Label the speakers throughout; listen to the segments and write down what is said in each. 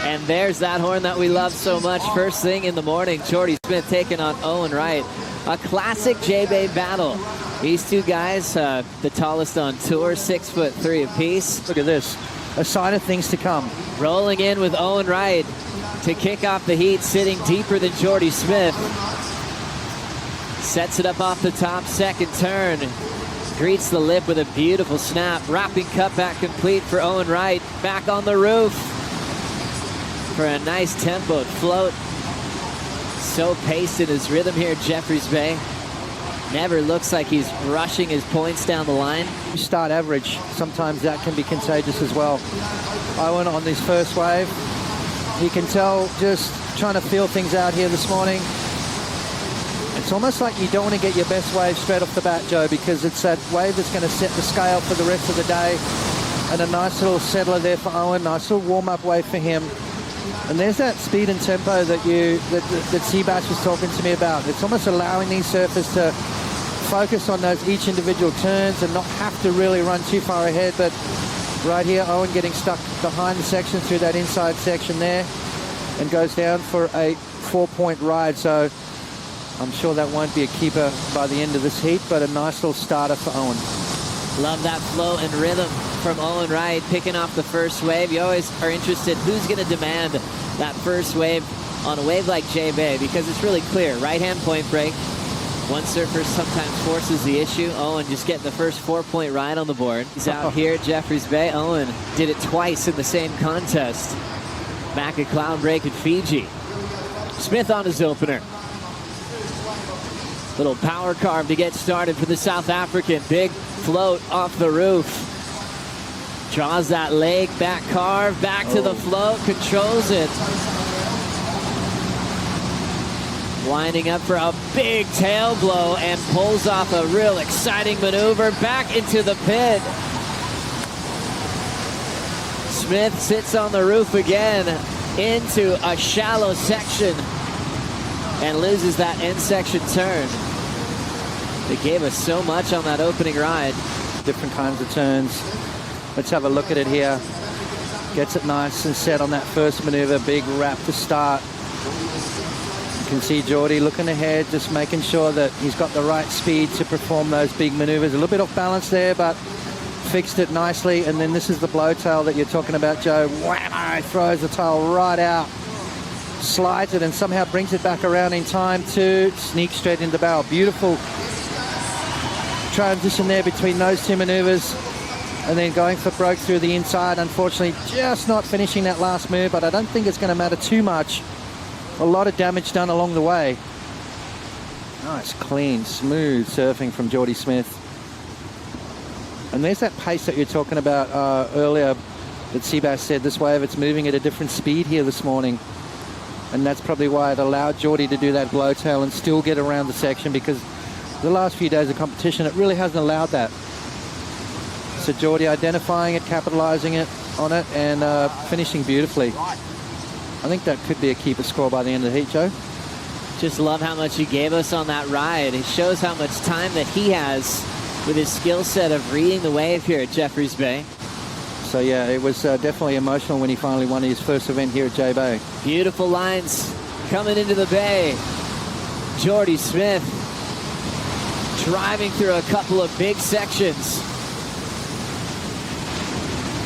Speaker 1: And there's that horn that we love so much. First thing in the morning, Jordy Smith taking on Owen Wright. A classic J-Bay battle. These two guys, the tallest on tour, 6'3" apiece.
Speaker 2: Look at this, a sign of things to come.
Speaker 1: Rolling in with Owen Wright to kick off the heat, sitting deeper than Jordy Smith. Sets it up off the top, second turn. Greets the lip with a beautiful snap. Wrapping cutback complete for Owen Wright. Back on the roof for a nice tempoed float. So paced in his rhythm here at Jeffreys Bay. Never looks like he's rushing his points down the line.
Speaker 2: Start average, sometimes that can be contagious as well. Owen on this first wave, you can tell just trying to feel things out here this morning. It's almost like you don't want to get your best wave straight off the bat, Joe, because it's that wave that's going to set the scale for the rest of the day. And a nice little settler there for Owen, nice little warm-up wave for him. And there's that speed and tempo that Seabass was talking to me about. It's almost allowing these surfers to focus on those each individual turns and not have to really run too far ahead. But right here, Owen getting stuck behind the section through that inside section there and goes down for a 4-point ride. So I'm sure that won't be a keeper by the end of this heat, but a nice little starter for Owen.
Speaker 1: Love that flow and rhythm from Owen Wright, picking off the first wave. You always are interested who's going to demand that first wave on a wave like J-Bay, because it's really clear. Right-hand point break. One surfer sometimes forces the issue. Owen just getting the first 4-point ride on the board. He's out here at Jeffreys Bay. Owen did it twice in the same contest. Back at Cloud Break at Fiji. Smith on his opener. Little power carve to get started for the South African. Big float off the roof. Draws that leg, back carve, back to the float, controls it. Winding up for a big tail blow and pulls off a real exciting maneuver back into the pit. Smith sits on the roof again into a shallow section and loses that end section turn. They gave us so much on that opening ride.
Speaker 2: Different kinds of turns. Let's have a look at it here. Gets it nice and set on that first maneuver. Big wrap to start. You can see Jordy looking ahead, just making sure that he's got the right speed to perform those big maneuvers. A little bit off balance there, but fixed it nicely. And then this is the blow tail that you're talking about, Joe. Whammo! Throws the tail right out. Slides it and somehow brings it back around in time to sneak straight into the barrel. Beautiful transition there between those two maneuvers, and then going for broke through the inside. Unfortunately, just not finishing that last move, but I don't think it's going to matter too much. A lot of damage done along the way. Nice, clean, smooth surfing from Jordy Smith. And there's that pace that you're talking about earlier that Seabass said this wave, it's moving at a different speed here this morning. And that's probably why it allowed Jordy to do that blow tail and still get around the section, because the last few days of competition, it really hasn't allowed that. So Jordy identifying it, capitalizing on it, and finishing beautifully. I think that could be a keeper score by the end of the heat, Joe.
Speaker 1: Just love how much he gave us on that ride. It shows how much time that he has with his skill set of reading the wave here at Jeffreys Bay.
Speaker 2: So yeah, it was definitely emotional when he finally won his first event here at J-Bay.
Speaker 1: Beautiful lines coming into the bay. Jordy Smith driving through a couple of big sections.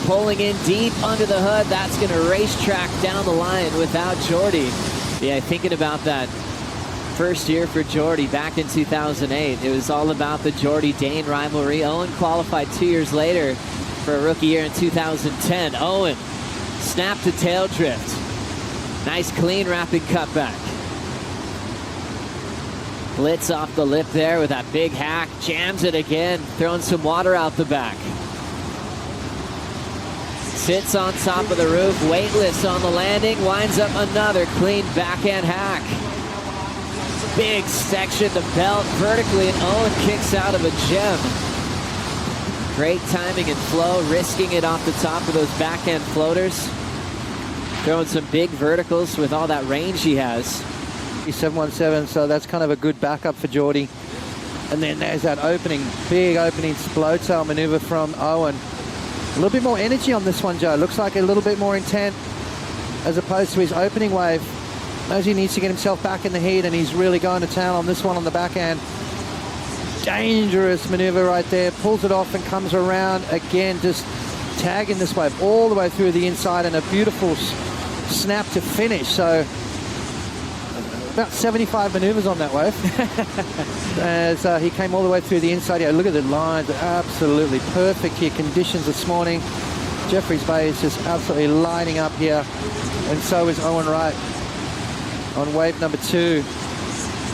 Speaker 1: Pulling in deep under the hood. That's going to racetrack down the line without Jordy. Yeah, thinking about that first year for Jordy back in 2008. It was all about the Jordy-Dane rivalry. Owen qualified 2 years later for a rookie year in 2010. Owen, snap to tail drift. Nice clean wrapping cutback. Blitz off the lip there with that big hack. Jams it again, throwing some water out the back. Sits on top of the roof, weightless on the landing, winds up another clean backhand hack. Big section to belt vertically, and Owen kicks out of a gem. Great timing and flow, risking it off the top of those backhand floaters. Throwing some big verticals with all that range he has.
Speaker 2: 717, so that's kind of a good backup for Jordy. And then there's that opening, big opening blow tail maneuver from Owen. A little bit more energy on this one, Joe. Looks like a little bit more intent. as opposed to his opening wave. Knows he needs to get himself back in the heat, and he's really going to town on this one on the backhand. Dangerous maneuver right there. Pulls it off and comes around again, just tagging this wave all the way through the inside, and a beautiful snap to finish. So about 75 maneuvers on that wave. As he came all the way through the inside. Yeah, look at the lines. Absolutely perfect here. Conditions this morning. Jeffreys Bay is just absolutely lining up here. And so is Owen Wright on wave number 2.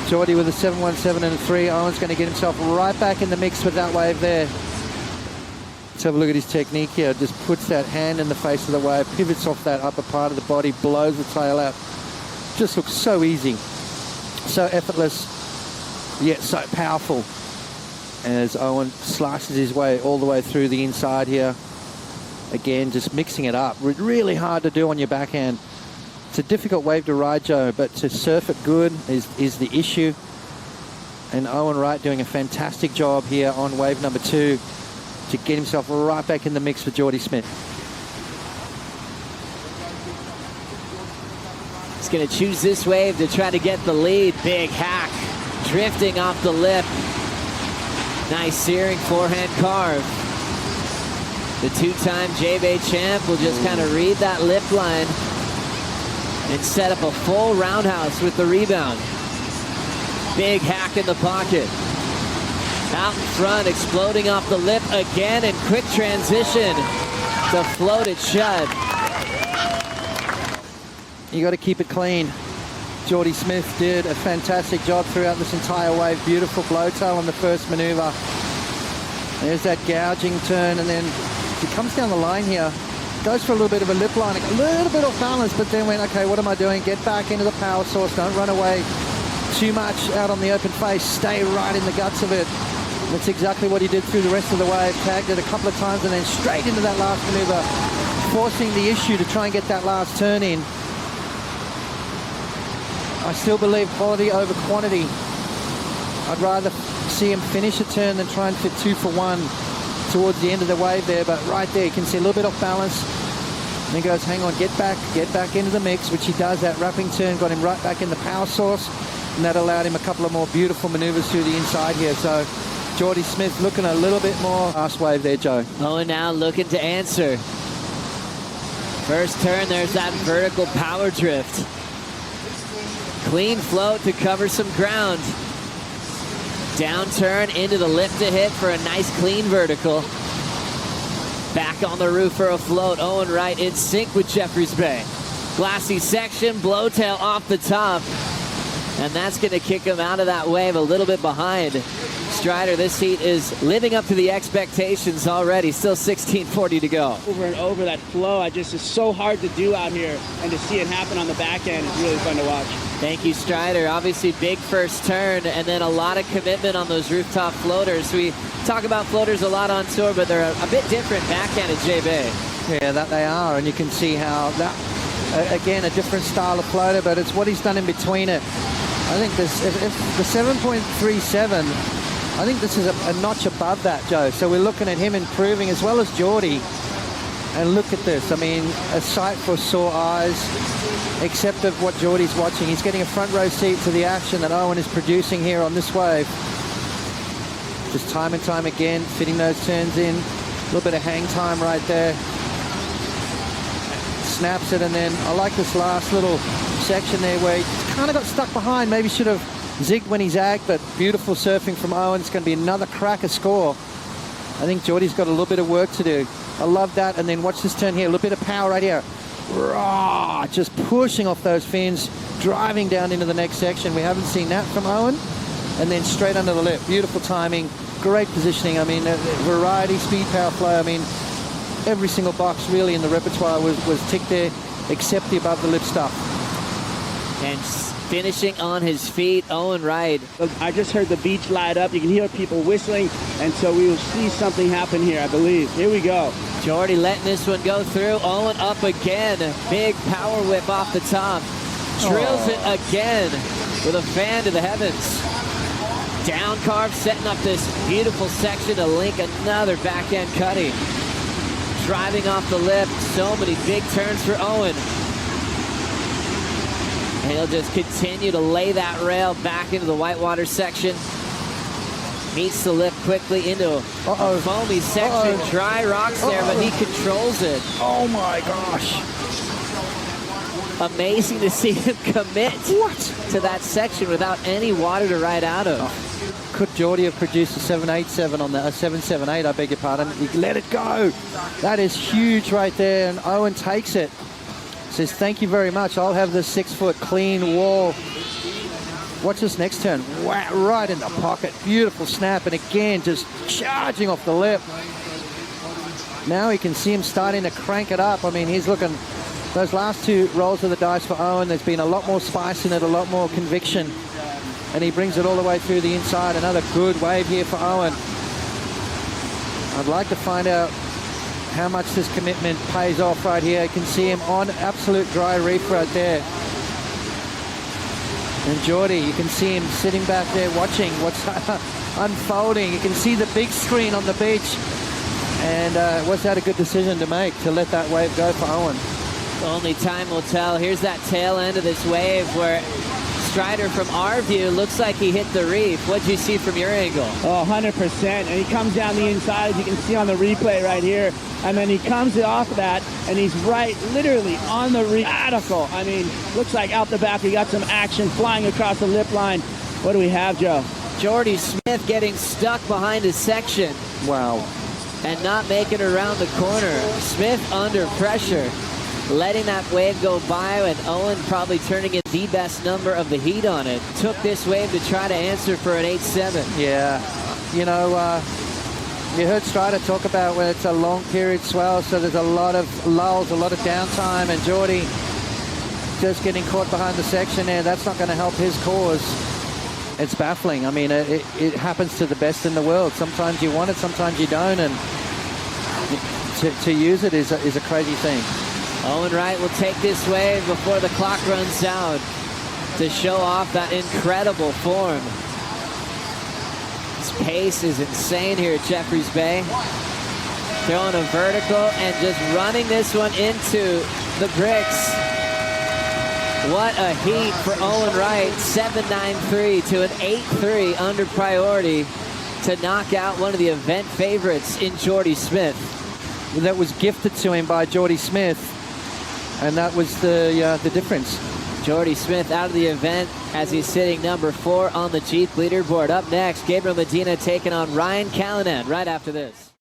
Speaker 2: Jordy with a 7.17 and a 3. Owen's going to get himself right back in the mix with that wave there. Let's have a look at his technique here. Just puts that hand in the face of the wave, pivots off that upper part of the body, blows the tail out. Just looks so easy, so effortless, yet so powerful. As Owen slices his way all the way through the inside here. Again, just mixing it up. Really hard to do on your backhand. It's a difficult wave to ride, Joe, but to surf it good is the issue. And Owen Wright doing a fantastic job here on wave number 2 to get himself right back in the mix with Jordy Smith.
Speaker 1: He's going to choose this wave to try to get the lead. Big hack, drifting off the lip. Nice searing forehand carve. The 2-time J-Bay champ will just kind of read that lip line and set up a full roundhouse with the rebound. Big hack in the pocket. Out in front, exploding off the lip again, and quick transition to float it shut.
Speaker 2: You got to keep it clean. Jordy Smith did a fantastic job throughout this entire wave. Beautiful blowtail on the first maneuver. There's that gouging turn, and then he comes down the line here. Goes for a little bit of a lip line, a little bit off balance, but then went, okay, what am I doing? Get back into the power source. Don't run away too much out on the open face. Stay right in the guts of it. That's exactly what he did through the rest of the wave. Tagged it a couple of times and then straight into that last maneuver, forcing the issue to try and get that last turn in. I still believe quality over quantity. I'd rather see him finish a turn than try and fit 2 for 1 towards the end of the wave there. But right there, you can see a little bit off balance. And he goes, hang on, get back into the mix, which he does. That wrapping turn got him right back in the power source, and that allowed him a couple of more beautiful maneuvers through the inside here. So Jordy Smith looking a little bit more fast wave there, Joe.
Speaker 1: Owen now looking to answer. First turn, there's that vertical power drift. Clean float to cover some ground. Down turn into the lip to hit for a nice clean vertical. Back on the roof for a float. Owen Wright in sync with Jeffreys Bay. Glassy section, blowtail off the top. And that's going to kick him out of that wave a little bit behind. Strider, this heat is living up to the expectations already. Still 16:40 to go.
Speaker 3: Over and over that flow, it's so hard to do out here, and to see it happen on the back end is really fun to watch.
Speaker 1: Thank you, Strider. Obviously, big first turn, and then a lot of commitment on those rooftop floaters. We talk about floaters a lot on tour, but they're a bit different backhand at J-Bay.
Speaker 2: Yeah, that they are, and you can see how that, again, a different style of floater, but it's what he's done in between it. I think this, if the 7.37, I think this is a notch above that, Joe. So we're looking at him improving as well as Jordy. And look at this. I mean, a sight for sore eyes, except of what Jordy's watching. He's getting a front row seat to the action that Owen is producing here on this wave. Just time and time again, fitting those turns in. A little bit of hang time right there. Snaps it, and then I like this last little section there where he kind of got stuck behind. Maybe should have zigged when he zagged, but beautiful surfing from Owen. It's going to be another cracker score. I think Jordy's got a little bit of work to do. I love that. And then watch this turn here. A little bit of power right here. Raw, just pushing off those fins, driving down into the next section. We haven't seen that from Owen. And then straight under the lip. Beautiful timing. Great positioning. I mean, variety, speed, power, flow. I mean, every single box really in the repertoire was ticked there, except the above the lip stuff.
Speaker 1: And finishing on his feet, Owen Wright.
Speaker 3: I just heard the beach light up. You can hear people whistling, and so we will see something happen here, I believe. Here we go.
Speaker 1: Jordy letting this one go through. Owen up again. Big power whip off the top. Drills it again with a fan to the heavens. Down carve, setting up this beautiful section to link another backhand cutting. Driving off the lip. So many big turns for Owen. And he'll just continue to lay that rail back into the whitewater section. Meets the lip quickly into a foamy section. Dry rocks there, but he controls it.
Speaker 2: Oh my gosh.
Speaker 1: Amazing to see him commit to that section without any water to ride out of.
Speaker 2: Could Jordy have produced a 787 on that? A 778, I beg your pardon. He let it go. That is huge right there, and Owen takes it. Says, thank you very much. I'll have the 6-foot clean wall. Watch this next turn. Wow, right in the pocket. Beautiful snap, and again, just charging off the lip. Now he can see him starting to crank it up. I mean, he's looking... Those last 2 rolls of the dice for Owen, there's been a lot more spice in it, a lot more conviction. And he brings it all the way through the inside. Another good wave here for Owen. I'd like to find out how much this commitment pays off right here. You can see him on absolute dry reef right there. And Jordy, you can see him sitting back there watching what's unfolding. You can see the big screen on the beach. And was that a good decision to make, to let that wave go for Owen?
Speaker 1: Only time will tell. Here's that tail end of this wave where Strider, from our view, looks like he hit the reef. What'd you see from your angle?
Speaker 3: Oh, 100%. And he comes down the inside, as you can see on the replay right here. And then he comes off of that, and he's right, literally, on the reef. Radical. I mean, looks like out the back we got some action flying across the lip line. What do we have, Joe?
Speaker 1: Jordy Smith getting stuck behind his section.
Speaker 2: Wow.
Speaker 1: And not making it around the corner. Smith under pressure, letting that wave go by, and Owen probably turning in the best number of the heat on it. Took this wave to try to answer for an 8-7.
Speaker 2: Yeah. You know, you heard Strider talk about when it's a long period swell, so there's a lot of lulls, a lot of downtime, and Jordy just getting caught behind the section there. That's not going to help his cause. It's baffling. I mean, it happens to the best in the world. Sometimes you want it, sometimes you don't, and to use it is a crazy thing.
Speaker 1: Owen Wright will take this wave before the clock runs out to show off that incredible form. His pace is insane here at Jeffreys Bay. Throwing a vertical and just running this one into the bricks. What a heat for Owen Wright. 7.93 to an 8.3 under priority to knock out one of the event favorites in Jordy Smith.
Speaker 2: That was gifted to him by Jordy Smith. And that was the difference.
Speaker 1: Jordy Smith out of the event as he's sitting number 4 on the Jeep leaderboard. Up next, Gabriel Medina taking on Ryan Callanan right after this.